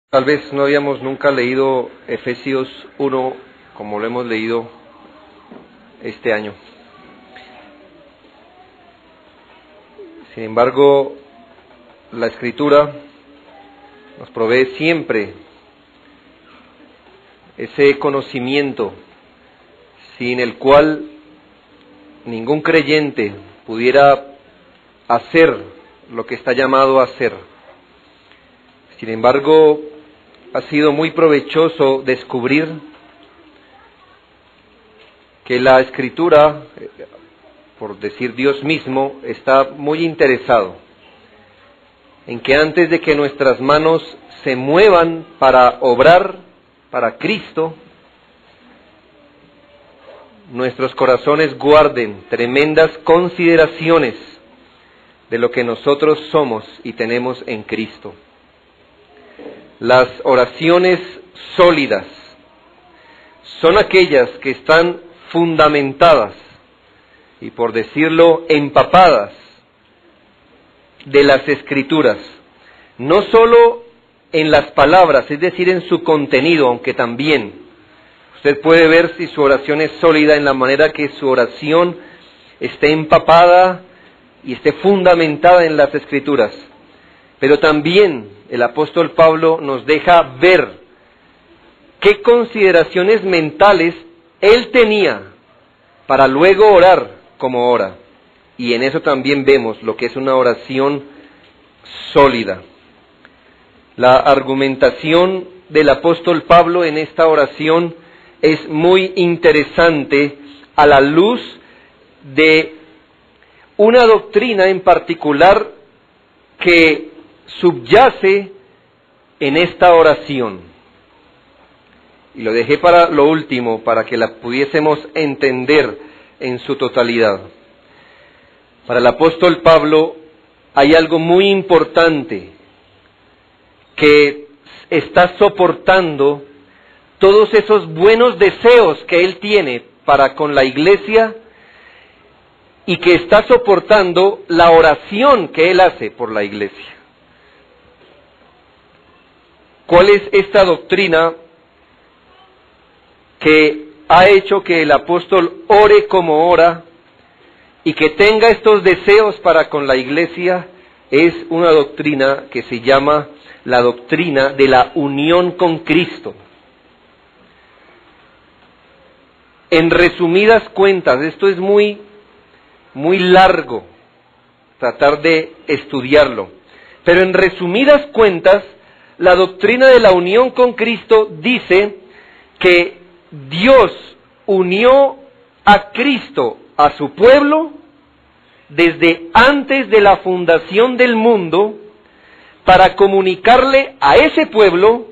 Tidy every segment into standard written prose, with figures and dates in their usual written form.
Tal vez no habíamos nunca leído Efesios 1 como lo hemos leído este año. Sin embargo, la Escritura nos provee siempre ese conocimiento sin el cual ningún creyente pudiera hacer lo que está llamado a hacer. Sin embargo, ha sido muy provechoso descubrir que la Escritura, por decir Dios mismo, está muy interesado en que antes de que nuestras manos se muevan para obrar para Cristo, nuestros corazones guarden tremendas consideraciones de lo que nosotros somos y tenemos en Cristo. Las oraciones sólidas son aquellas que están fundamentadas y, por decirlo, empapadas de las Escrituras, no solo en las palabras, es decir, en su contenido, aunque también. Usted puede ver si su oración es sólida en la manera que su oración esté empapada y esté fundamentada en las Escrituras. Pero también el apóstol Pablo nos deja ver qué consideraciones mentales él tenía para luego orar como ora. Y en eso también vemos lo que es una oración sólida. La argumentación del apóstol Pablo en esta oración es muy interesante a la luz de una doctrina en particular que subyace en esta oración. Y lo dejé para lo último, para que la pudiésemos entender en su totalidad. Para el apóstol Pablo hay algo muy importante que está soportando todos esos buenos deseos que él tiene para con la iglesia y que está soportando la oración que él hace por la iglesia. ¿Cuál es esta doctrina que ha hecho que el apóstol ore como ora y que tenga estos deseos para con la iglesia? Es una doctrina que se llama la doctrina de la unión con Cristo. En resumidas cuentas, esto es muy largo tratar de estudiarlo, pero en resumidas cuentas, la doctrina de la unión con Cristo dice que Dios unió a Cristo a su pueblo desde antes de la fundación del mundo para comunicarle a ese pueblo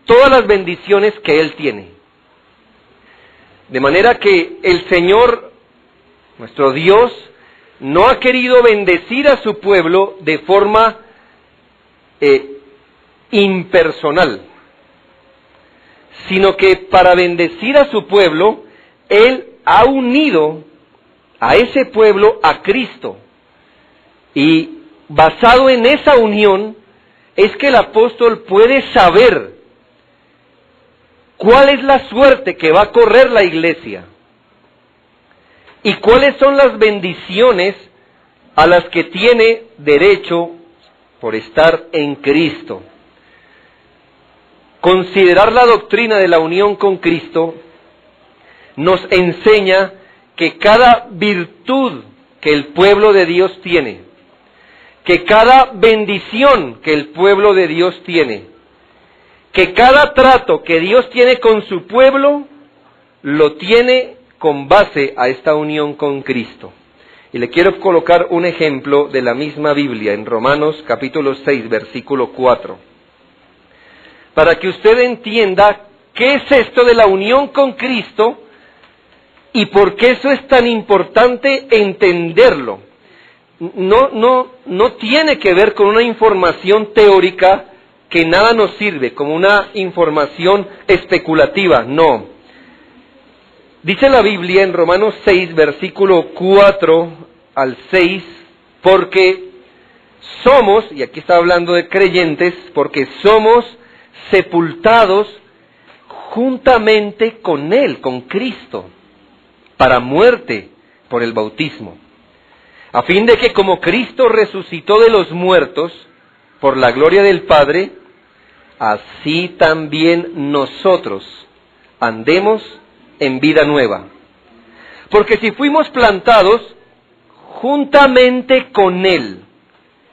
todas las bendiciones que Él tiene. De manera que el Señor, nuestro Dios, no ha querido bendecir a su pueblo de forma impersonal, sino que para bendecir a su pueblo, Él ha unido a ese pueblo a Cristo. Y basado en esa unión, es que el apóstol puede saber cuál es la suerte que va a correr la iglesia y cuáles son las bendiciones a las que tiene derecho por estar en Cristo. Considerar la doctrina de la unión con Cristo nos enseña que cada virtud que el pueblo de Dios tiene, que cada bendición que el pueblo de Dios tiene, que cada trato que Dios tiene con su pueblo, lo tiene con base a esta unión con Cristo. Y le quiero colocar un ejemplo de la misma Biblia en Romanos capítulo 6, versículo 4. Para que usted entienda qué es esto de la unión con Cristo y por qué eso es tan importante entenderlo. No tiene que ver con una información teórica que nada nos sirve, como una información especulativa, no. Dice la Biblia en Romanos 6, versículo 4 al 6, porque somos, y aquí está hablando de creyentes, porque somos sepultados juntamente con Él, con Cristo, para muerte por el bautismo, a fin de que como Cristo resucitó de los muertos por la gloria del Padre, así también nosotros andemos en vida nueva. Porque si fuimos plantados juntamente con Él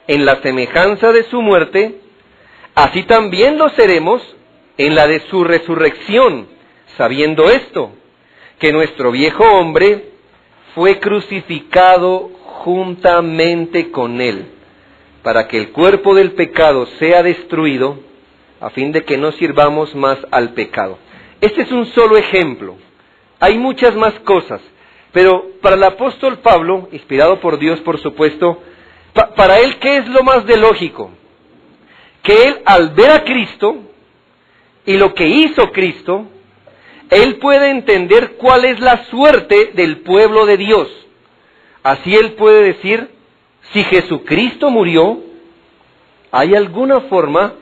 en la semejanza de su muerte, así también lo seremos en la de su resurrección, sabiendo esto, que nuestro viejo hombre fue crucificado juntamente con Él, para que el cuerpo del pecado sea destruido, a fin de que no sirvamos más al pecado. Este es un solo ejemplo. Hay muchas más cosas, pero para el apóstol Pablo, inspirado por Dios por supuesto, para él, ¿qué es lo más de lógico? Que él, al ver a Cristo y lo que hizo Cristo, él puede entender cuál es la suerte del pueblo de Dios. Así él puede decir, si Jesucristo murió, hay alguna forma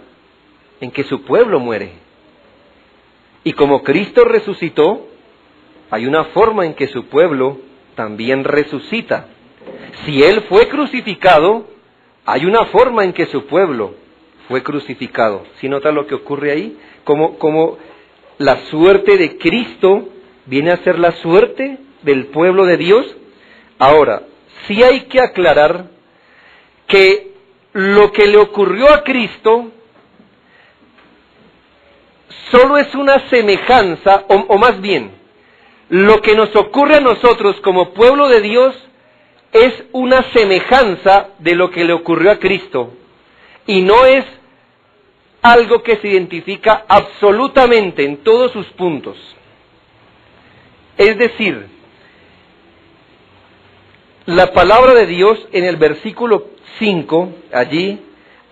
en que su pueblo muere. Y como Cristo resucitó, hay una forma en que su pueblo también resucita. Si Él fue crucificado, hay una forma en que su pueblo fue crucificado. ¿Sí nota lo que ocurre ahí? Como la suerte de Cristo viene a ser la suerte del pueblo de Dios. Ahora, sí hay que aclarar que lo que le ocurrió a Cristo solo es una semejanza, o más bien, lo que nos ocurre a nosotros como pueblo de Dios es una semejanza de lo que le ocurrió a Cristo, y no es algo que se identifica absolutamente en todos sus puntos. Es decir, la palabra de Dios en el versículo 5, allí,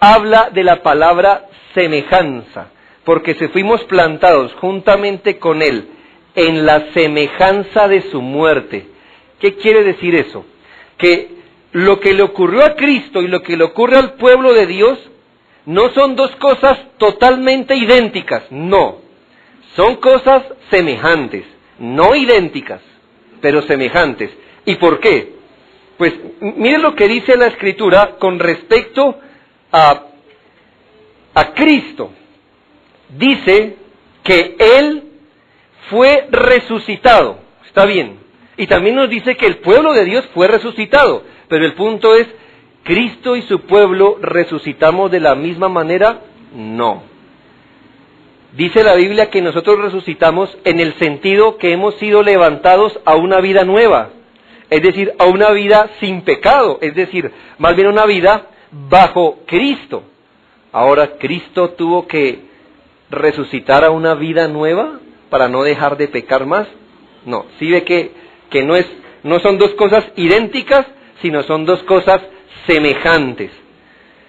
habla de la palabra semejanza, porque si fuimos plantados juntamente con Él en la semejanza de su muerte. ¿Qué quiere decir eso? Que lo que le ocurrió a Cristo y lo que le ocurre al pueblo de Dios no son dos cosas totalmente idénticas, no. Son cosas semejantes, no idénticas, pero semejantes. ¿Y por qué? Pues miren lo que dice la Escritura con respecto a Cristo. Dice que Él fue resucitado, está bien. Y también nos dice que el pueblo de Dios fue resucitado. Pero el punto es, ¿Cristo y su pueblo resucitamos de la misma manera? No. Dice la Biblia que nosotros resucitamos en el sentido que hemos sido levantados a una vida nueva. Es decir, a una vida sin pecado. Es decir, más bien una vida bajo Cristo. Ahora, ¿Cristo tuvo que resucitar a una vida nueva para no dejar de pecar más? No, sí ve que no son dos cosas idénticas, sino son dos cosas semejantes.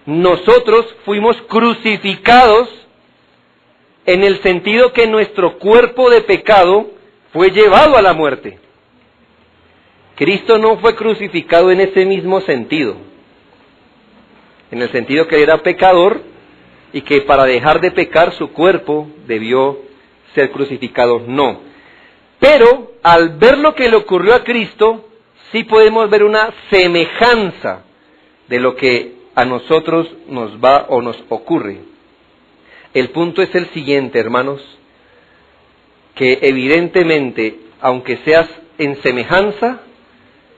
Nosotros fuimos crucificados en el sentido que nuestro cuerpo de pecado fue llevado a la muerte. Cristo no fue crucificado en ese mismo sentido, en el sentido que era pecador y que para dejar de pecar su cuerpo debió ser crucificado, no. Pero al ver lo que le ocurrió a Cristo, sí podemos ver una semejanza de lo que a nosotros nos va o nos ocurre. El punto es el siguiente, hermanos, que evidentemente, aunque seas en semejanza,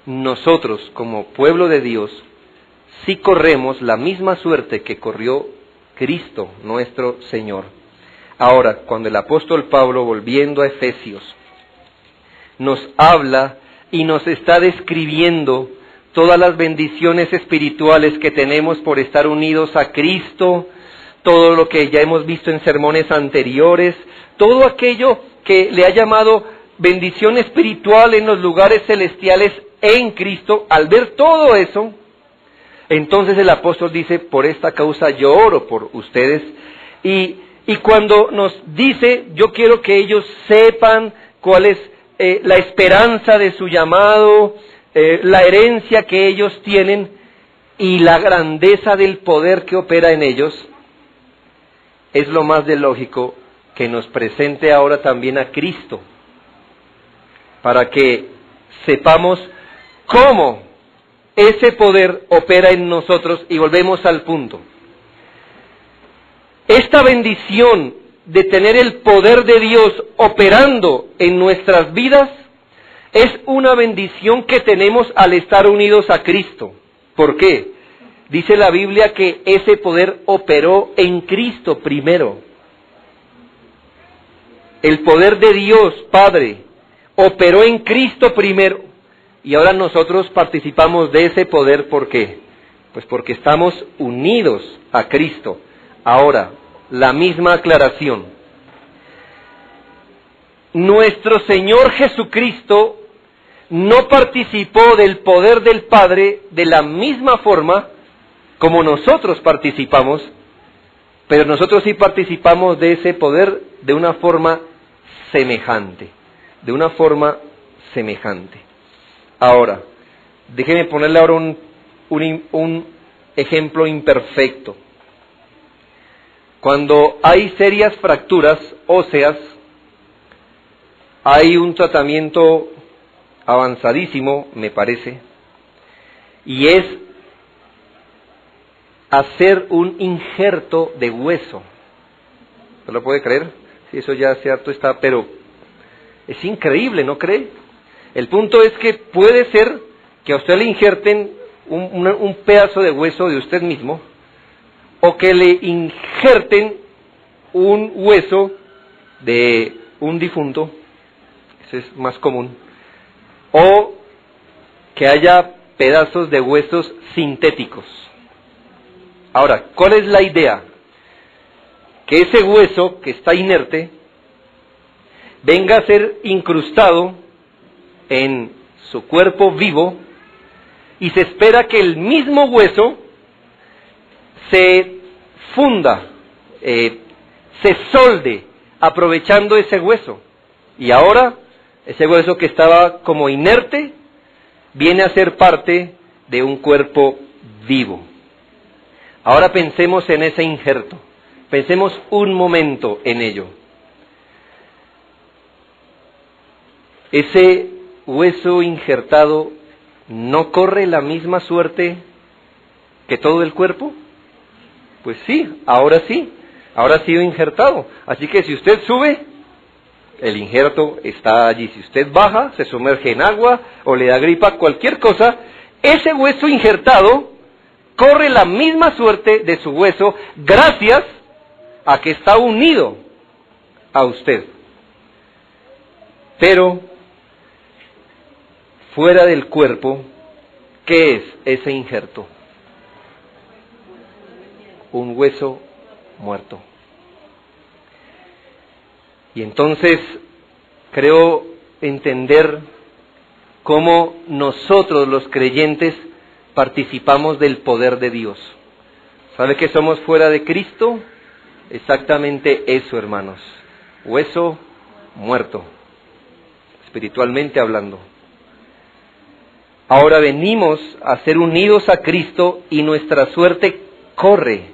nosotros como pueblo de Dios, sí corremos la misma suerte que corrió Cristo, nuestro Señor. Ahora, cuando el apóstol Pablo, volviendo a Efesios, nos habla y nos está describiendo todas las bendiciones espirituales que tenemos por estar unidos a Cristo, todo lo que ya hemos visto en sermones anteriores, todo aquello que le ha llamado bendición espiritual en los lugares celestiales en Cristo. Al ver todo eso, entonces el apóstol dice, por esta causa yo oro por ustedes, y cuando nos dice, yo quiero que ellos sepan cuál es la esperanza de su llamado, la herencia que ellos tienen y la grandeza del poder que opera en ellos, es lo más de lógico que nos presente ahora también a Cristo, para que sepamos cómo ese poder opera en nosotros, y volvemos al punto. Esta bendición de tener el poder de Dios operando en nuestras vidas es una bendición que tenemos al estar unidos a Cristo. ¿Por qué? Dice la Biblia que ese poder operó en Cristo primero. El poder de Dios Padre operó en Cristo primero, y ahora nosotros participamos de ese poder. ¿Por qué? Pues porque estamos unidos a Cristo. Ahora, la misma aclaración. Nuestro Señor Jesucristo no participó del poder del Padre de la misma forma como nosotros participamos, pero nosotros sí participamos de ese poder de una forma semejante, Ahora, déjeme ponerle ahora un ejemplo imperfecto. Cuando hay serias fracturas óseas, hay un tratamiento avanzadísimo, me parece, y es hacer un injerto de hueso. ¿No lo puede creer? Si eso ya cierto está, pero es increíble, ¿no cree? El punto es que puede ser que a usted le injerten un pedazo de hueso de usted mismo, o que le injerten un hueso de un difunto, eso es más común, o que haya pedazos de huesos sintéticos. Ahora, ¿cuál es la idea? Que ese hueso que está inerte venga a ser incrustado en su cuerpo vivo, y se espera que el mismo hueso se funda, se solde, aprovechando ese hueso. Y ahora, ese hueso que estaba como inerte, viene a ser parte de un cuerpo vivo. Ahora pensemos en ese injerto, pensemos un momento en ello. Ese hueso injertado no corre la misma suerte que todo el cuerpo. Pues sí, ahora ha sido injertado. Así que si usted sube, el injerto está allí. Si usted baja, se sumerge en agua o le da gripa, cualquier cosa, ese hueso injertado corre la misma suerte de su hueso gracias a que está unido a usted. Pero fuera del cuerpo, ¿qué es ese injerto? Un hueso muerto. Y entonces creo entender cómo nosotros los creyentes participamos del poder de Dios. ¿Sabe que somos fuera de Cristo? Exactamente eso, hermanos. Hueso muerto, espiritualmente hablando. Ahora venimos a ser unidos a Cristo y nuestra suerte corre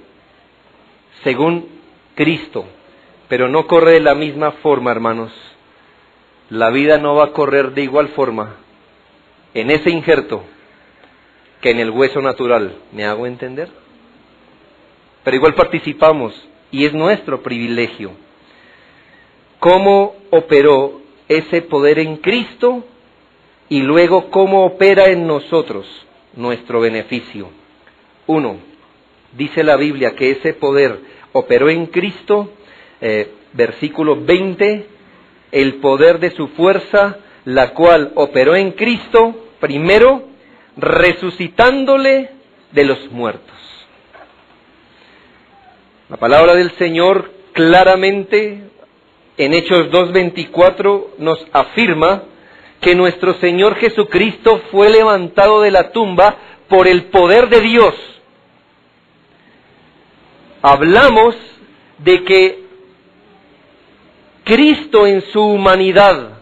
según Cristo, pero no corre de la misma forma, hermanos. La vida no va a correr de igual forma en ese injerto que en el hueso natural. ¿Me hago entender? Pero igual participamos y es nuestro privilegio. ¿Cómo operó ese poder en Cristo y luego cómo opera en nosotros nuestro beneficio? 1. Dice la Biblia que ese poder operó en Cristo, versículo 20, el poder de su fuerza, la cual operó en Cristo, primero, resucitándole de los muertos. La palabra del Señor claramente en Hechos 2:24 nos afirma que nuestro Señor Jesucristo fue levantado de la tumba por el poder de Dios. Hablamos de que Cristo en su humanidad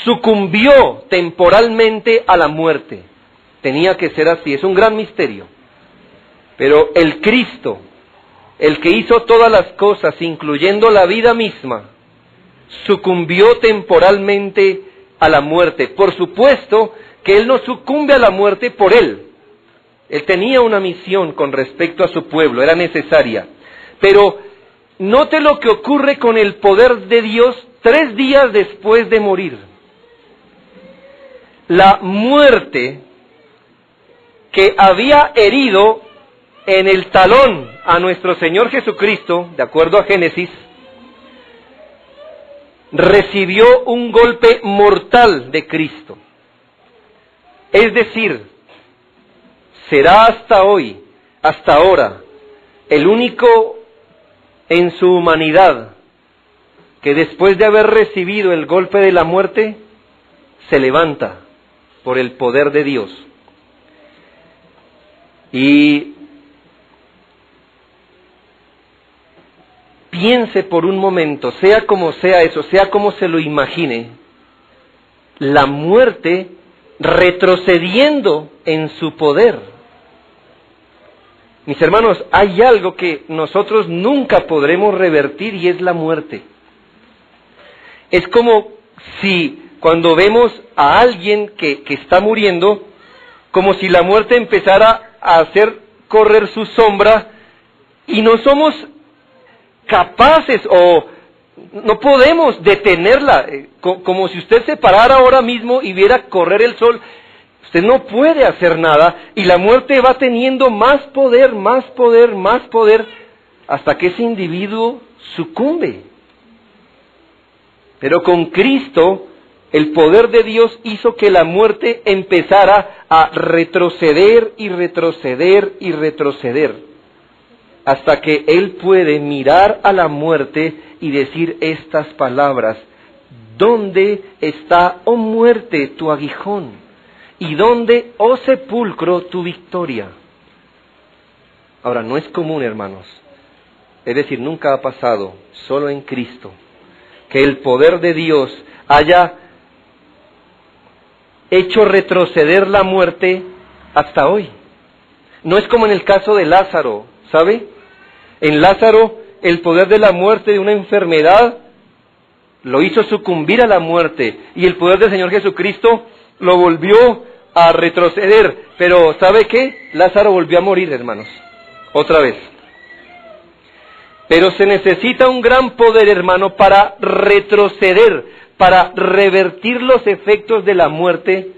sucumbió temporalmente a la muerte. Tenía que ser así, es un gran misterio. Pero el Cristo el que hizo todas las cosas, incluyendo la vida misma, sucumbió temporalmente a la muerte. Por supuesto que Él no sucumbe a la muerte por Él. Él tenía una misión con respecto a su pueblo, era necesaria. Pero note lo que ocurre con el poder de Dios 3 días después de morir. La muerte que había herido en el talón a nuestro Señor Jesucristo, de acuerdo a Génesis, recibió un golpe mortal de Cristo. Es decir, será hasta hoy, hasta ahora, el único en su humanidad que después de haber recibido el golpe de la muerte, se levanta por el poder de Dios. Y piense por un momento, sea como sea eso, sea como se lo imagine, la muerte retrocediendo en su poder. Mis hermanos, hay algo que nosotros nunca podremos revertir y es la muerte. Es como si cuando vemos a alguien que está muriendo, como si la muerte empezara a hacer correr su sombra y no somos capaces o no podemos detenerla, como si usted se parara ahora mismo y viera correr el sol. Usted no puede hacer nada y la muerte va teniendo más poder, más poder, más poder, hasta que ese individuo sucumbe. Pero con Cristo, el poder de Dios hizo que la muerte empezara a retroceder y retroceder y retroceder, hasta que Él puede mirar a la muerte y decir estas palabras: ¿dónde está, oh muerte, tu aguijón? ¿Y dónde, oh sepulcro, tu victoria? Ahora, no es común, hermanos, es decir, nunca ha pasado, solo en Cristo, que el poder de Dios haya hecho retroceder la muerte hasta hoy. No es como en el caso de Lázaro, ¿sabe? En Lázaro, el poder de la muerte de una enfermedad lo hizo sucumbir a la muerte, y el poder del Señor Jesucristo lo volvió a retroceder. Pero ¿sabe qué? Lázaro volvió a morir, hermanos, otra vez. Pero se necesita un gran poder, hermano, para retroceder, para revertir los efectos de la muerte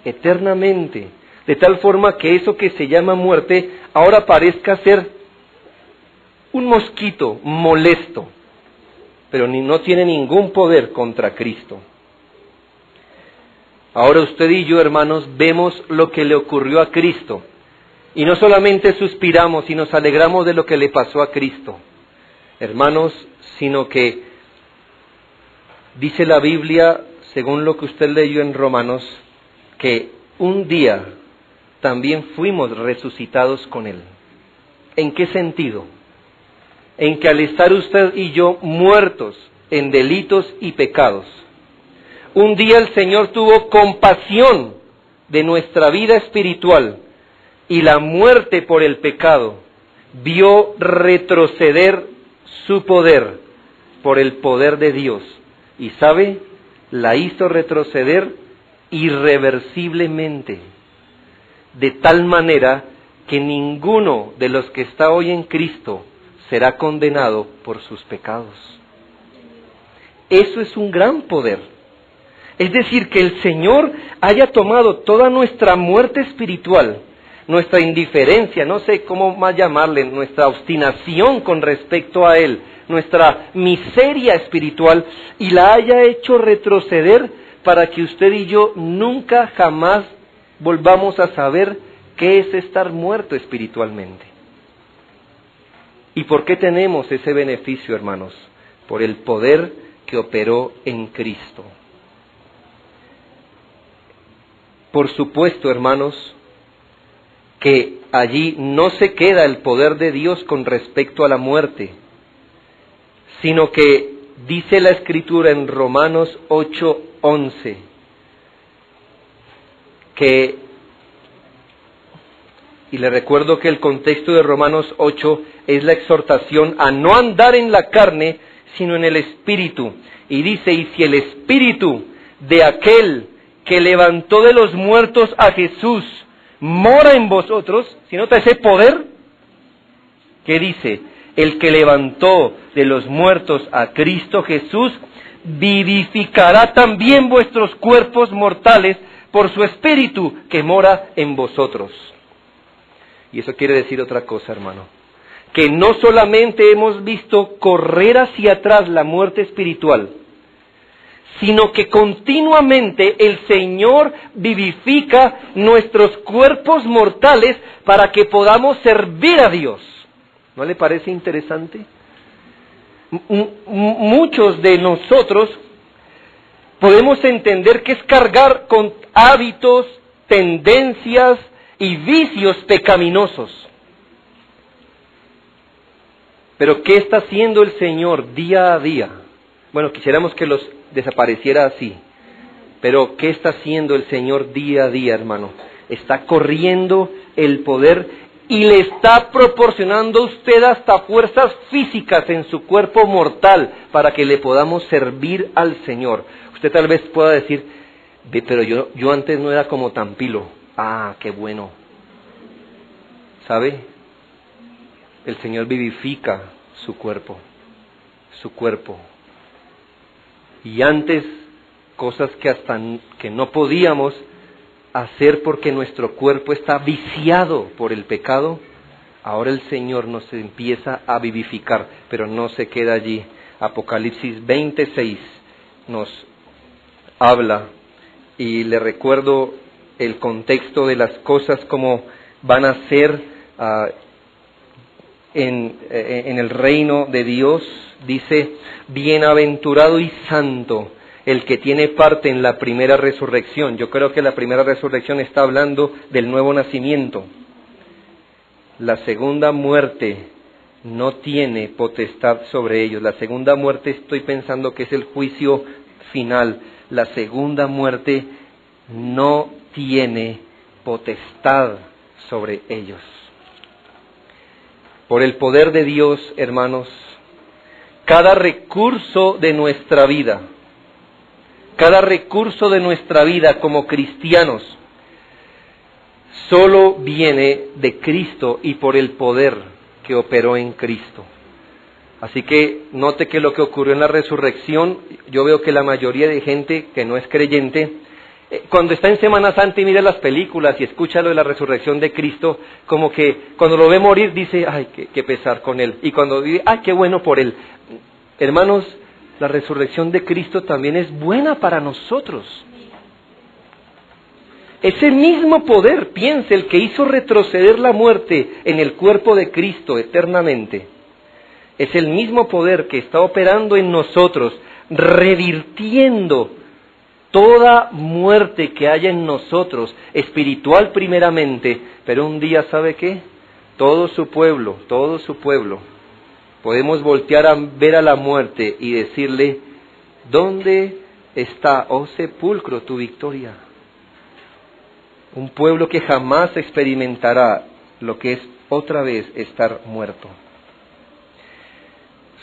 eternamente, de tal forma que eso que se llama muerte ahora parezca ser un mosquito molesto, pero no tiene ningún poder contra Cristo. Ahora usted y yo, hermanos, vemos lo que le ocurrió a Cristo, y no solamente suspiramos y nos alegramos de lo que le pasó a Cristo, hermanos, sino que dice la Biblia, según lo que usted leyó en Romanos, que un día también fuimos resucitados con Él. ¿En qué sentido? En que al estar usted y yo muertos en delitos y pecados, un día el Señor tuvo compasión de nuestra vida espiritual y la muerte por el pecado vio retroceder su poder por el poder de Dios. Y ¿sabe? La hizo retroceder irreversiblemente, de tal manera que ninguno de los que está hoy en Cristo será condenado por sus pecados. Eso es un gran poder. Es decir, que el Señor haya tomado toda nuestra muerte espiritual, nuestra indiferencia, no sé cómo más llamarle, nuestra obstinación con respecto a Él, nuestra miseria espiritual, y la haya hecho retroceder para que usted y yo nunca jamás volvamos a saber qué es estar muerto espiritualmente. ¿Y por qué tenemos ese beneficio, hermanos? Por el poder que operó en Cristo. Por supuesto, hermanos, que allí no se queda el poder de Dios con respecto a la muerte, sino que dice la Escritura en Romanos 8:11, que Y le recuerdo que el contexto de Romanos 8 es la exhortación a no andar en la carne, sino en el Espíritu. Y dice, y si el Espíritu de aquel que levantó de los muertos a Jesús mora en vosotros, ¿si nota ese poder? ¿Qué dice? El que levantó de los muertos a Cristo Jesús, vivificará también vuestros cuerpos mortales por su Espíritu que mora en vosotros. Y eso quiere decir otra cosa, hermano. Que no solamente hemos visto correr hacia atrás la muerte espiritual, sino que continuamente el Señor vivifica nuestros cuerpos mortales para que podamos servir a Dios. ¿No le parece interesante? Muchos de nosotros podemos entender que es cargar con hábitos, tendencias y vicios pecaminosos. Pero ¿qué está haciendo el Señor día a día? Bueno, quisiéramos que los desapareciera así. Pero ¿qué está haciendo el Señor día a día, hermano? Está corriendo el poder y le está proporcionando a usted hasta fuerzas físicas en su cuerpo mortal para que le podamos servir al Señor. Usted tal vez pueda decir, pero yo antes no era como tan pilo. Ah, qué bueno. ¿Sabe? El Señor vivifica su cuerpo. Y antes, cosas que no podíamos hacer porque nuestro cuerpo está viciado por el pecado, ahora el Señor nos empieza a vivificar, pero no se queda allí. Apocalipsis 26 nos habla, y le recuerdo el contexto de las cosas como van a ser en el reino de Dios. Dice, bienaventurado y santo el que tiene parte en la primera resurrección. Yo creo que la primera resurrección está hablando del nuevo nacimiento. La segunda muerte no tiene potestad sobre ellos. La segunda muerte estoy pensando que es el juicio final. La segunda muerte no tiene potestad sobre ellos. Por el poder de Dios, hermanos, cada recurso de nuestra vida como cristianos, solo viene de Cristo y por el poder que operó en Cristo. Así que note que lo que ocurrió en la resurrección, yo veo que la mayoría de gente que no es creyente, cuando está en Semana Santa y mira las películas y escucha lo de la resurrección de Cristo, como que cuando lo ve morir dice, ay, qué pesar con él. Y cuando vive, ay, qué bueno por él. Hermanos, la resurrección de Cristo también es buena para nosotros. Ese mismo poder, piense, el que hizo retroceder la muerte en el cuerpo de Cristo eternamente, es el mismo poder que está operando en nosotros, revirtiendo toda muerte que haya en nosotros, espiritual primeramente, pero un día, ¿sabe qué? Todo su pueblo, podemos voltear a ver a la muerte y decirle, ¿dónde está, oh sepulcro, tu victoria? Un pueblo que jamás experimentará lo que es otra vez estar muerto.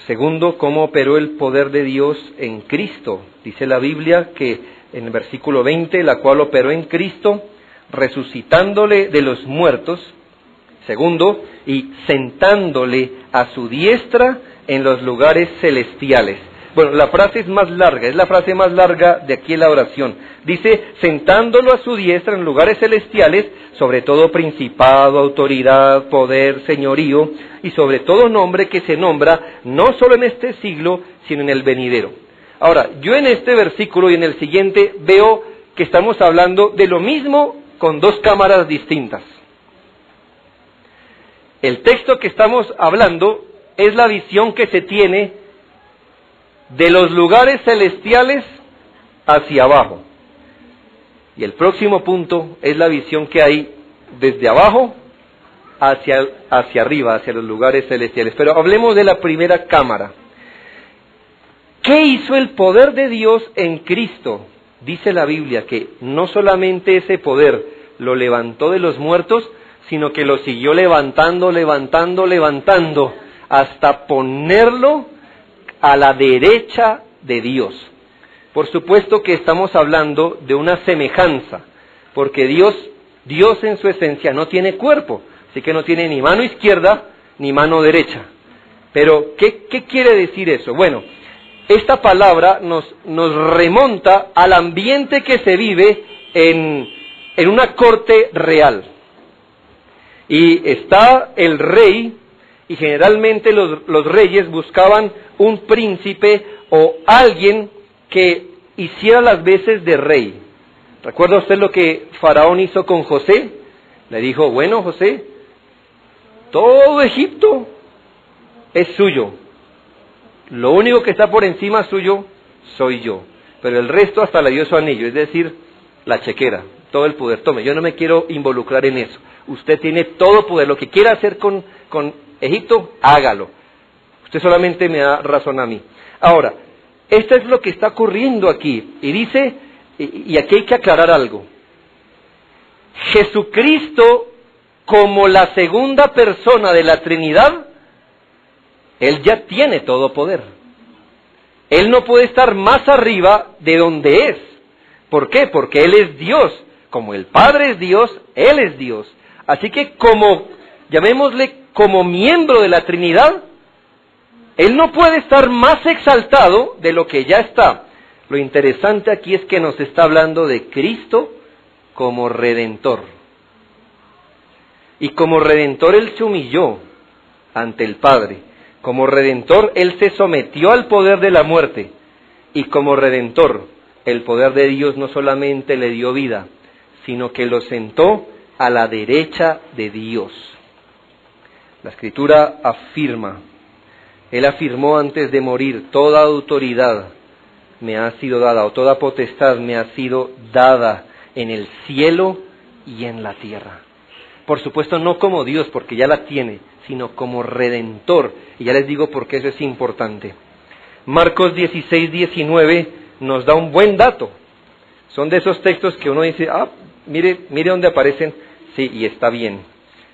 Segundo, ¿cómo operó el poder de Dios en Cristo? Dice la Biblia que en el versículo 20, la cual operó en Cristo, resucitándole de los muertos. Segundo, y sentándole a su diestra en los lugares celestiales. Bueno, la frase es más larga, es la frase más larga de aquí en la oración. Dice, sentándolo a su diestra en lugares celestiales, sobre todo principado, autoridad, poder, señorío, y sobre todo nombre que se nombra, no solo en este siglo, sino en el venidero. Ahora, yo en este versículo y en el siguiente veo que estamos hablando de lo mismo con dos cámaras distintas. El texto que estamos hablando es la visión que se tiene de los lugares celestiales hacia abajo. Y el próximo punto es la visión que hay desde abajo hacia arriba, hacia los lugares celestiales. Pero hablemos de la primera cámara. ¿Qué hizo el poder de Dios en Cristo? Dice la Biblia que no solamente ese poder lo levantó de los muertos, sino que lo siguió levantando, hasta ponerlo a la derecha de Dios. Por supuesto que estamos hablando de una semejanza, porque Dios en su esencia no tiene cuerpo, así que no tiene ni mano izquierda ni mano derecha. Pero, ¿qué quiere decir eso? Bueno, esta palabra nos remonta al ambiente que se vive en una corte real. Y está el rey, y generalmente los reyes buscaban un príncipe o alguien que hiciera las veces de rey. ¿Recuerda usted lo que Faraón hizo con José? Le dijo, bueno, José, todo Egipto es suyo. Lo único que está por encima suyo soy yo. Pero el resto hasta le dio su anillo, es decir, la chequera, todo el poder. Tome, yo no me quiero involucrar en eso. Usted tiene todo poder. Lo que quiera hacer con Egipto, hágalo. Usted solamente me da razón a mí. Ahora, esto es lo que está ocurriendo aquí. Y dice, y aquí hay que aclarar algo. Jesucristo, como la segunda persona de la Trinidad, Él ya tiene todo poder. Él no puede estar más arriba de donde es. ¿Por qué? Porque Él es Dios. Como el Padre es Dios, Él es Dios. Así que llamémosle como miembro de la Trinidad, Él no puede estar más exaltado de lo que ya está. Lo interesante aquí es que nos está hablando de Cristo como Redentor. Y como Redentor Él se humilló ante el Padre. Como Redentor Él se sometió al poder de la muerte. Y como Redentor, el poder de Dios no solamente le dio vida, sino que lo sentó a la derecha de Dios. La Escritura afirma, Él afirmó antes de morir, toda autoridad me ha sido dada, o toda potestad me ha sido dada en el cielo y en la tierra. Por supuesto, no como Dios, porque ya la tiene, sino como Redentor. Y ya les digo por qué eso es importante. Marcos 16:19 nos da un buen dato. Son de esos textos que uno dice, mire dónde aparecen. Sí, y está bien.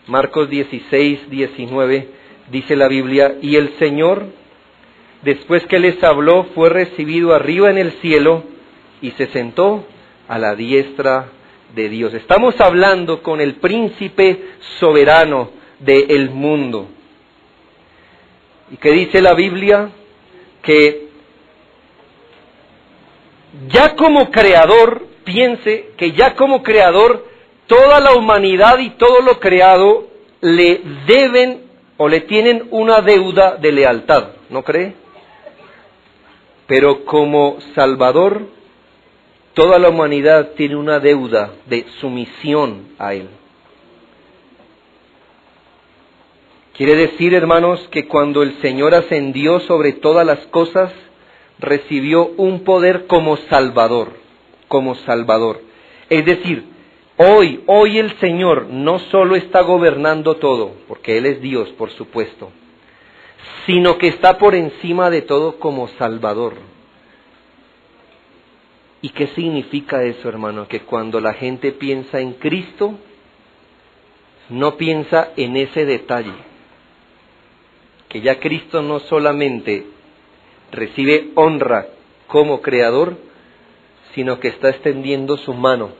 Marcos 16:19 dice la Biblia, y el Señor, después que les habló, fue recibido arriba en el cielo y se sentó a la diestra de Dios. Estamos hablando con el príncipe soberano del mundo. ¿Y qué dice la Biblia? Que ya como creador, piense que ya como creador, toda la humanidad y todo lo creado le deben o le tienen una deuda de lealtad, ¿no cree? Pero como Salvador, toda la humanidad tiene una deuda de sumisión a Él. Quiere decir, hermanos, que cuando el Señor ascendió sobre todas las cosas, recibió un poder como Salvador, como Salvador. Es decir, hoy el Señor no solo está gobernando todo, porque Él es Dios, por supuesto, sino que está por encima de todo como Salvador. ¿Y qué significa eso, hermano? Que cuando la gente piensa en Cristo, no piensa en ese detalle. Que ya Cristo no solamente recibe honra como Creador, sino que está extendiendo su mano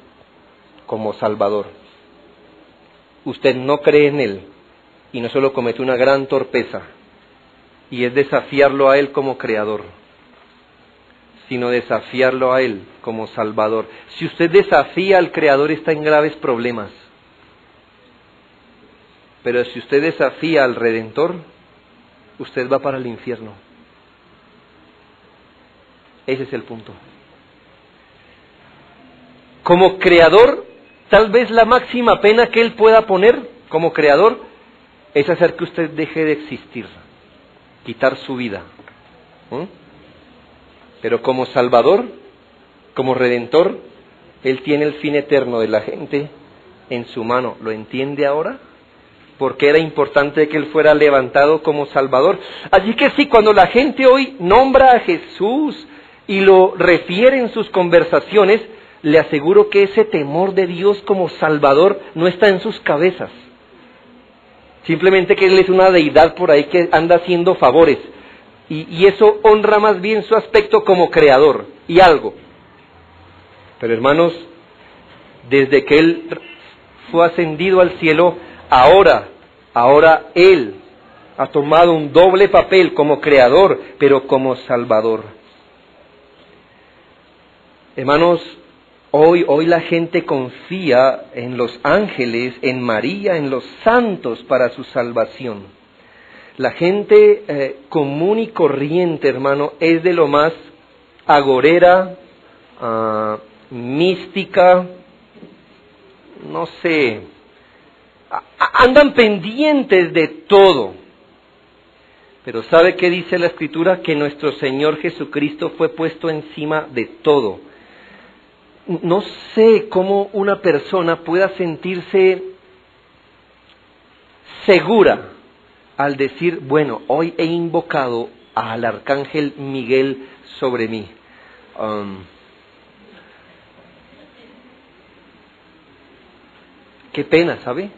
como Salvador. Usted no cree en Él y no solo comete una gran torpeza, y es desafiarlo a Él como Creador, sino desafiarlo a Él como Salvador. Si usted desafía al Creador, está en graves problemas. Pero si usted desafía al Redentor, usted va para el infierno. Ese es el punto. Como Creador, tal vez la máxima pena que Él pueda poner como Creador es hacer que usted deje de existir, quitar su vida. Pero como Salvador, como Redentor, Él tiene el fin eterno de la gente en su mano. ¿Lo entiende ahora? Porque era importante que Él fuera levantado como Salvador. Así que sí, cuando la gente hoy nombra a Jesús y lo refiere en sus conversaciones, le aseguro que ese temor de Dios como Salvador no está en sus cabezas. Simplemente que Él es una deidad por ahí que anda haciendo favores. Y eso honra más bien su aspecto como creador y algo. Pero hermanos, desde que Él fue ascendido al cielo, ahora Él ha tomado un doble papel como creador, pero como salvador. Hermanos, hoy la gente confía en los ángeles, en María, en los santos para su salvación. La gente común y corriente, hermano, es de lo más agorera, mística, no sé, andan pendientes de todo. Pero ¿sabe qué dice la Escritura? Que nuestro Señor Jesucristo fue puesto encima de todo. No sé cómo una persona pueda sentirse segura al decir, bueno, hoy he invocado al Arcángel Miguel sobre mí. Qué pena, ¿sabe?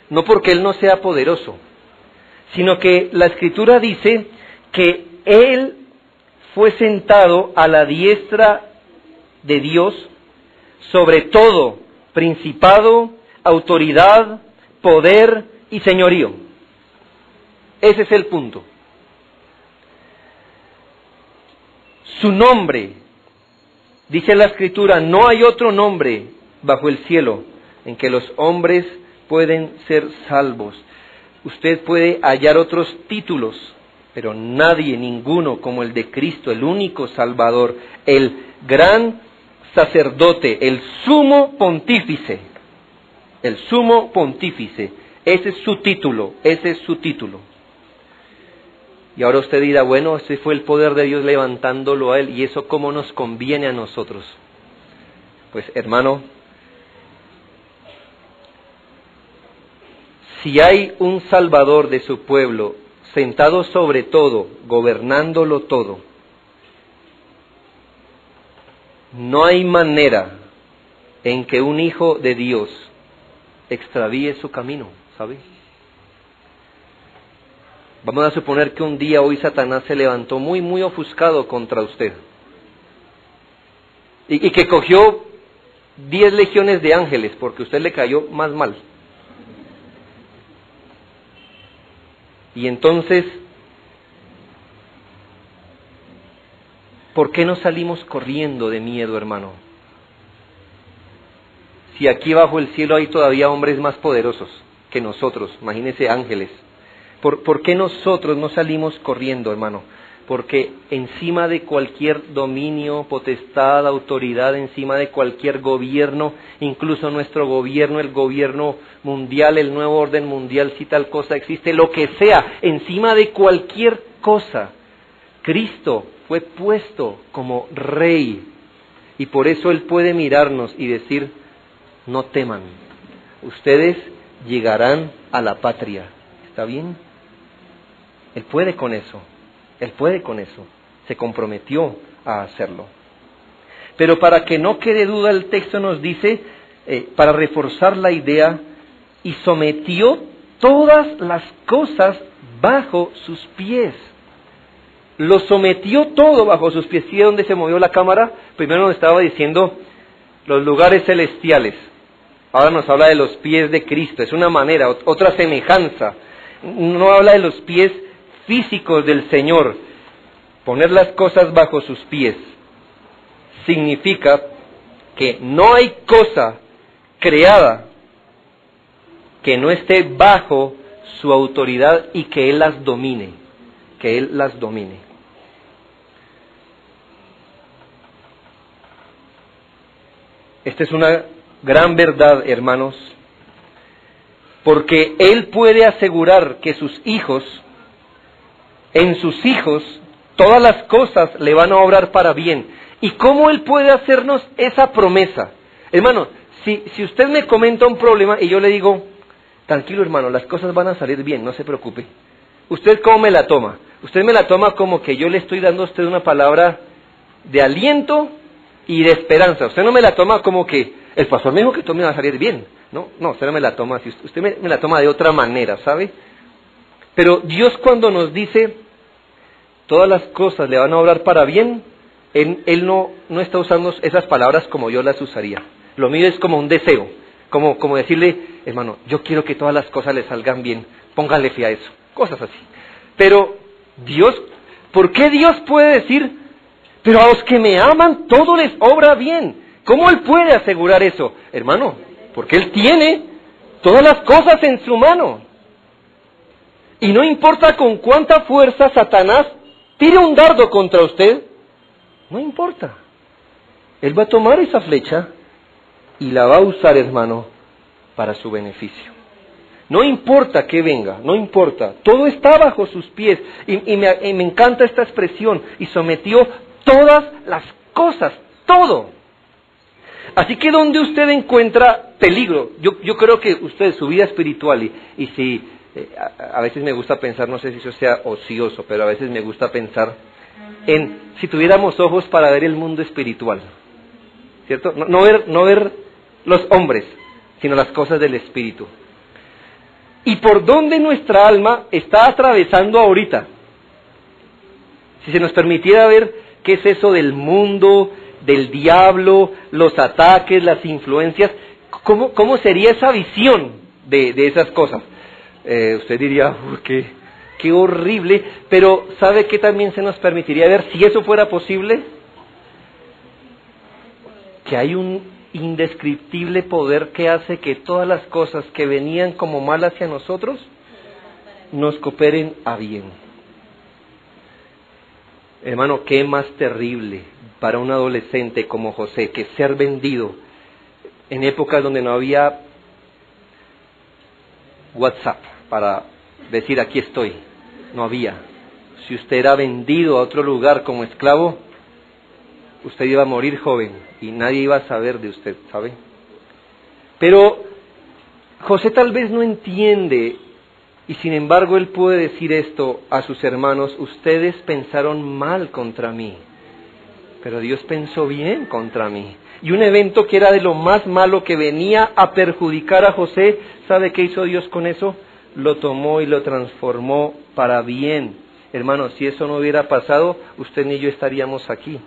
No porque Él no sea poderoso, sino que la Escritura dice que Él fue sentado a la diestra de Dios sobre todo principado, autoridad, poder y señorío. Ese es el punto. Su nombre, dice la Escritura, no hay otro nombre bajo el cielo en que los hombres pueden ser salvos. Usted puede hallar otros títulos, pero nadie, ninguno como el de Cristo, el único Salvador, el gran sacerdote, el sumo pontífice. El sumo pontífice. Ese es su título, ese es su título. Y ahora usted dirá, bueno, ese fue el poder de Dios levantándolo a Él, y eso cómo nos conviene a nosotros. Pues hermano, si hay un Salvador de su pueblo, sentado sobre todo, gobernándolo todo, no hay manera en que un hijo de Dios extravíe su camino, ¿sabe? Vamos a suponer que un día hoy Satanás se levantó muy ofuscado contra usted. Y que cogió 10 legiones de ángeles porque usted le cayó más mal. Y entonces, ¿por qué no salimos corriendo de miedo, hermano? Si aquí bajo el cielo hay todavía hombres más poderosos que nosotros, imagínense ángeles. ¿Por qué nosotros no salimos corriendo, hermano? Porque encima de cualquier dominio, potestad, autoridad, encima de cualquier gobierno, incluso nuestro gobierno, el gobierno mundial, el nuevo orden mundial, si tal cosa existe, lo que sea, encima de cualquier cosa, Cristo fue puesto como Rey. Y por eso Él puede mirarnos y decir, no teman, ustedes llegarán a la patria. ¿Está bien? Él puede con eso. Él puede con eso. Se comprometió a hacerlo. Pero para que no quede duda, el texto nos dice, para reforzar la idea, y sometió todas las cosas bajo sus pies. Lo sometió todo bajo sus pies. ¿Sí? ¿Dónde se movió la cámara? Primero nos estaba diciendo los lugares celestiales. Ahora nos habla de los pies de Cristo. Es una manera, otra semejanza. No habla de los pies físicos del Señor. Poner las cosas bajo sus pies significa que no hay cosa creada que no esté bajo su autoridad y que Él las domine. Que Él las domine. Esta es una gran verdad, hermanos, porque Él puede asegurar que sus hijos, en sus hijos, todas las cosas le van a obrar para bien. ¿Y cómo Él puede hacernos esa promesa? Hermano, si usted me comenta un problema y yo le digo, tranquilo hermano, las cosas van a salir bien, no se preocupe. ¿Usted cómo me la toma? Usted me la toma como que yo le estoy dando a usted una palabra de aliento y de esperanza. Usted no me la toma como que el pastor me dijo que todo me va a salir bien. No, usted no me la toma así, usted me la toma de otra manera, ¿sabe? Pero Dios cuando nos dice, todas las cosas le van a obrar para bien, Él no está usando esas palabras como yo las usaría. Lo mío es como un deseo, como decirle, hermano, yo quiero que todas las cosas le salgan bien, póngale fe a eso, cosas así. Pero Dios, ¿por qué Dios puede decir, pero a los que me aman todo les obra bien? ¿Cómo Él puede asegurar eso? Hermano, porque Él tiene todas las cosas en su mano. Y no importa con cuánta fuerza Satanás tire un dardo contra usted, no importa. Él va a tomar esa flecha y la va a usar, hermano, para su beneficio. No importa que venga, no importa. Todo está bajo sus pies. Y me encanta esta expresión. Y sometió todas las cosas, todo. Así que donde usted encuentra peligro, yo creo que usted, su vida espiritual, y si a veces me gusta pensar, no sé si eso sea ocioso, pero a veces me gusta pensar en si tuviéramos ojos para ver el mundo espiritual, ¿cierto? No ver los hombres, sino las cosas del espíritu. Y por dónde nuestra alma está atravesando ahorita. Si se nos permitiera ver qué es eso del mundo, del diablo, los ataques, las influencias, ¿cómo sería esa visión de esas cosas? Usted diría, qué horrible, pero ¿sabe qué también se nos permitiría ver si eso fuera posible? Que hay un indescriptible poder que hace que todas las cosas que venían como mal hacia nosotros nos cooperen a bien. Hermano, qué más terrible para un adolescente como José que ser vendido en épocas donde no había WhatsApp para decir aquí estoy, no había. Si usted era vendido a otro lugar como esclavo, usted iba a morir joven y nadie iba a saber de usted, ¿sabe? Pero José tal vez no entiende, y sin embargo él puede decir esto a sus hermanos: ustedes pensaron mal contra mí, pero Dios pensó bien contra mí. Y un evento que era de lo más malo, que venía a perjudicar a José, ¿sabe qué hizo Dios con eso? Lo tomó y lo transformó para bien. Hermanos, si eso no hubiera pasado, usted ni yo estaríamos aquí,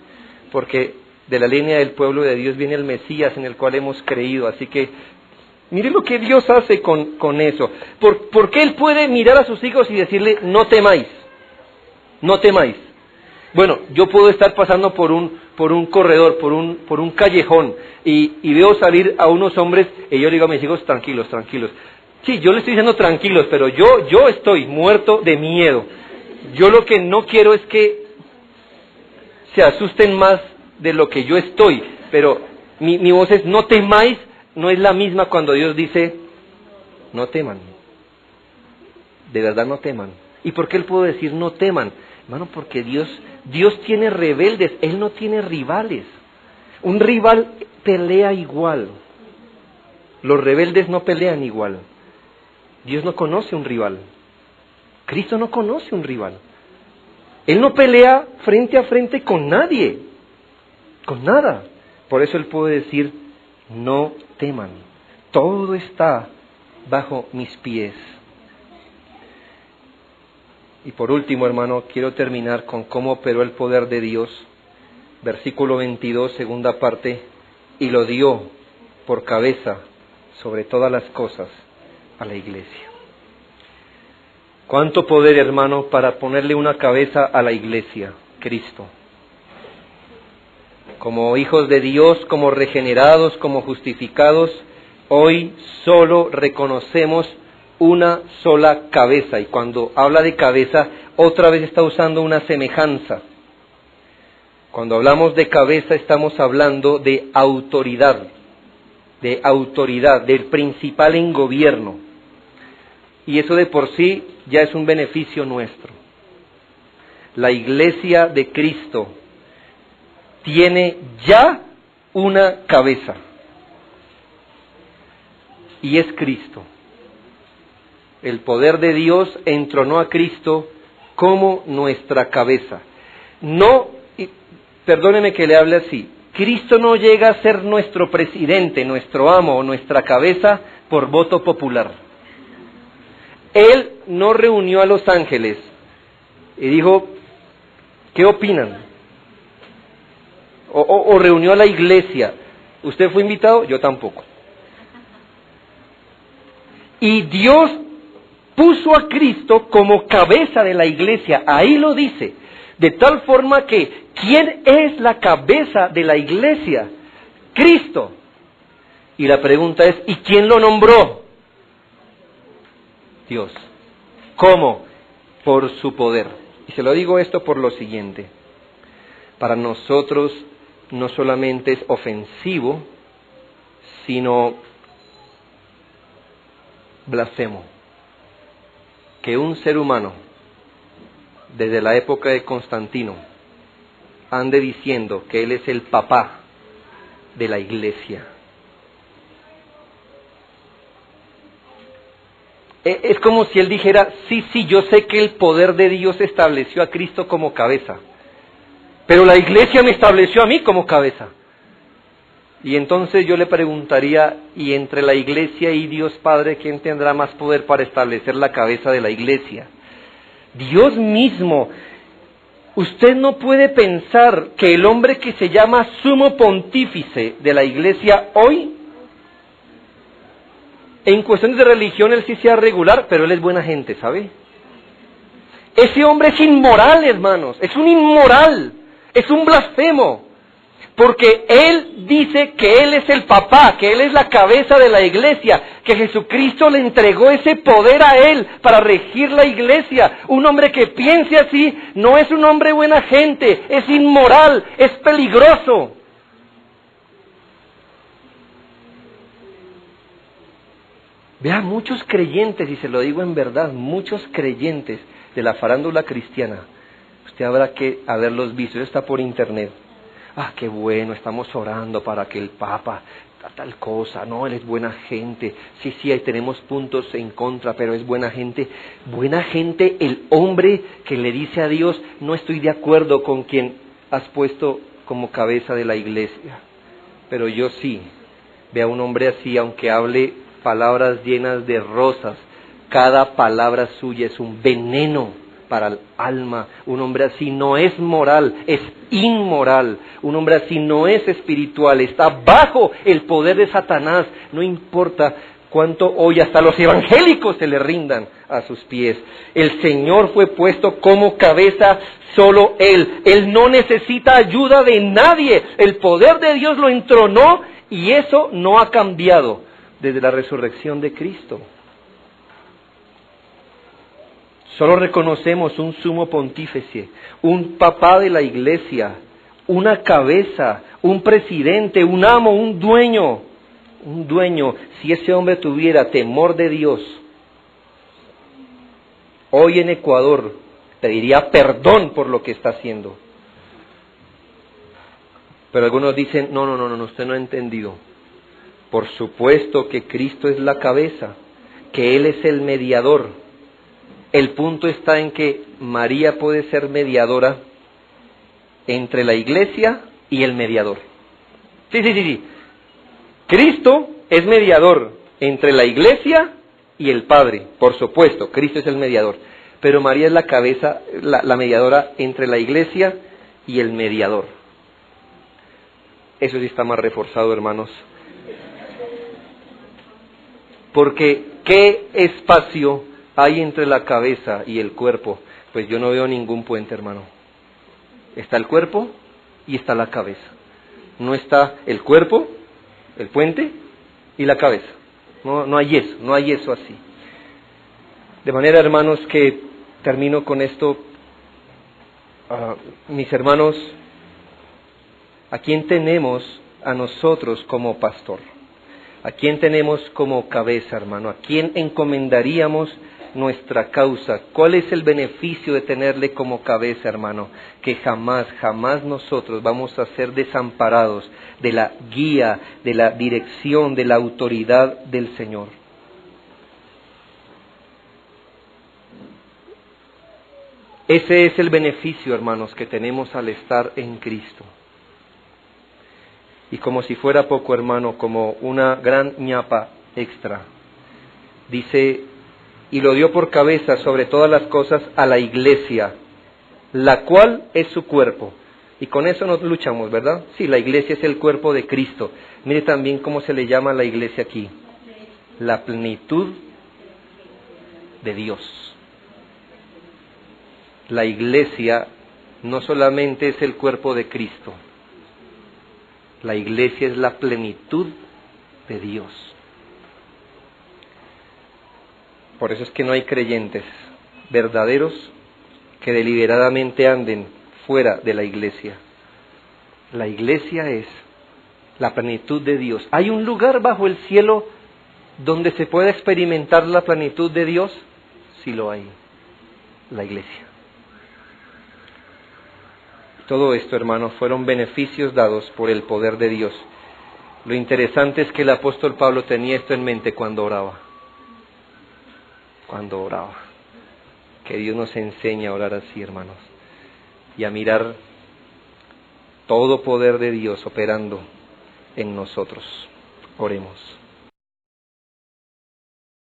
porque de la línea del pueblo de Dios viene el Mesías en el cual hemos creído. Así que mire lo que Dios hace con eso. ¿Por qué Él puede mirar a sus hijos y decirle, no temáis, no temáis? Bueno, yo puedo estar pasando por un corredor, por un callejón, y veo salir a unos hombres, y yo le digo a mis hijos, tranquilos, tranquilos. Sí, yo les estoy diciendo tranquilos, pero yo estoy muerto de miedo. Yo lo que no quiero es que se asusten más de lo que yo estoy, pero mi voz es, no temáis, no es la misma cuando Dios dice, no teman. De verdad no teman. ¿Y por qué Él puede decir no teman? Hermano, porque Dios tiene rebeldes, Él no tiene rivales. Un rival pelea igual. Los rebeldes no pelean igual. Dios no conoce un rival. Cristo no conoce un rival. Él no pelea frente a frente con nadie, con nada. Por eso Él puede decir, no teman. Todo está bajo mis pies. Y por último, hermano, quiero terminar con cómo operó el poder de Dios. Versículo 22, segunda parte, y lo dio por cabeza sobre todas las cosas a la iglesia. ¿Cuánto poder, hermano, para ponerle una cabeza a la iglesia? Cristo. Como hijos de Dios, como regenerados, como justificados, hoy solo reconocemos una sola cabeza. Y cuando habla de cabeza, otra vez está usando una semejanza. Cuando hablamos de cabeza, estamos hablando de autoridad, del principal en gobierno. Y eso de por sí ya es un beneficio nuestro. La iglesia de Cristo tiene ya una cabeza. Y es Cristo. El poder de Dios entronó a Cristo como nuestra cabeza. No, perdóneme que le hable así, Cristo no llega a ser nuestro presidente, nuestro amo o nuestra cabeza por voto popular. Él no reunió a los ángeles y dijo, ¿qué opinan? O reunió a la iglesia. ¿Usted fue invitado? Yo tampoco. Y Dios puso a Cristo como cabeza de la iglesia. Ahí lo dice. De tal forma que, ¿quién es la cabeza de la iglesia? Cristo. Y la pregunta es, ¿y quién lo nombró? Dios. ¿Cómo? Por su poder. Y se lo digo esto por lo siguiente. Para nosotros no solamente es ofensivo, sino blasfemo, que un ser humano, desde la época de Constantino, ande diciendo que él es el papá de la iglesia. Es como si él dijera, sí, yo sé que el poder de Dios estableció a Cristo como cabeza, pero la iglesia me estableció a mí como cabeza. Y entonces yo le preguntaría, ¿y entre la iglesia y Dios Padre, quién tendrá más poder para establecer la cabeza de la iglesia? Dios mismo. Usted no puede pensar que el hombre que se llama sumo pontífice de la iglesia hoy, en cuestiones de religión él sí sea regular, pero él es buena gente, ¿sabe? Ese hombre es inmoral, hermanos, es un inmoral, es un blasfemo. Porque él dice que él es el papá, que él es la cabeza de la iglesia, que Jesucristo le entregó ese poder a él para regir la iglesia. Un hombre que piense así no es un hombre buena gente, es inmoral, es peligroso. Vea, muchos creyentes, y se lo digo en verdad, muchos creyentes de la farándula cristiana, usted habrá que haberlos visto, eso está por internet. Ah, qué bueno, estamos orando para que el Papa, tal cosa, no, él es buena gente. Sí, ahí tenemos puntos en contra, pero es buena gente. Buena gente, el hombre que le dice a Dios, no estoy de acuerdo con quien has puesto como cabeza de la iglesia. Pero yo sí, ve a un hombre así, aunque hable palabras llenas de rosas, cada palabra suya es un veneno para el alma. Un hombre así no es moral, es inmoral. Un hombre así no es espiritual, está bajo el poder de Satanás. No importa cuánto hoy hasta los evangélicos se le rindan a sus pies. El Señor fue puesto como cabeza, solo Él. Él no necesita ayuda de nadie. El poder de Dios lo entronó y eso no ha cambiado desde la resurrección de Cristo. Solo reconocemos un sumo pontífice, un papá de la iglesia, una cabeza, un presidente, un amo, un dueño. Si ese hombre tuviera temor de Dios, hoy en Ecuador pediría perdón por lo que está haciendo. Pero algunos dicen, no, usted no ha entendido. Por supuesto que Cristo es la cabeza, que Él es el mediador. El punto está en que María puede ser mediadora entre la iglesia y el mediador. Sí. Cristo es mediador entre la iglesia y el Padre. Por supuesto, Cristo es el mediador. Pero María es la cabeza, la mediadora entre la iglesia y el mediador. Eso sí está más reforzado, hermanos. Porque, ¿qué espacio hay entre la cabeza y el cuerpo? Pues yo no veo ningún puente, hermano. Está el cuerpo y está la cabeza. No está el cuerpo, el puente y la cabeza. No hay eso así. De manera, hermanos, que termino con esto. Mis hermanos, ¿a quién tenemos a nosotros como pastor? ¿A quién tenemos como cabeza, hermano? ¿A quién encomendaríamos nuestra causa? ¿Cuál es el beneficio de tenerle como cabeza, hermano? Que jamás nosotros vamos a ser desamparados de la guía, de la dirección, de la autoridad del Señor. Ese es el beneficio, hermanos, que tenemos al estar en Cristo. Y como si fuera poco, hermano, como una gran ñapa extra, Dice, y lo dio por cabeza sobre todas las cosas a la iglesia, la cual es su cuerpo. Y con eso nos luchamos, ¿verdad? Sí, la iglesia es el cuerpo de Cristo. Mire también cómo se le llama a la iglesia aquí. La plenitud de Dios. La iglesia no solamente es el cuerpo de Cristo. La iglesia es la plenitud de Dios. Por eso es que no hay creyentes verdaderos que deliberadamente anden fuera de la iglesia. La iglesia es la plenitud de Dios. ¿Hay un lugar bajo el cielo donde se pueda experimentar la plenitud de Dios? Sí lo hay, la iglesia. Todo esto, hermanos, fueron beneficios dados por el poder de Dios. Lo interesante es que el apóstol Pablo tenía esto en mente cuando oraba. Cuando oraba. Que Dios nos enseñe a orar así, hermanos. Y a mirar todo poder de Dios operando en nosotros. Oremos.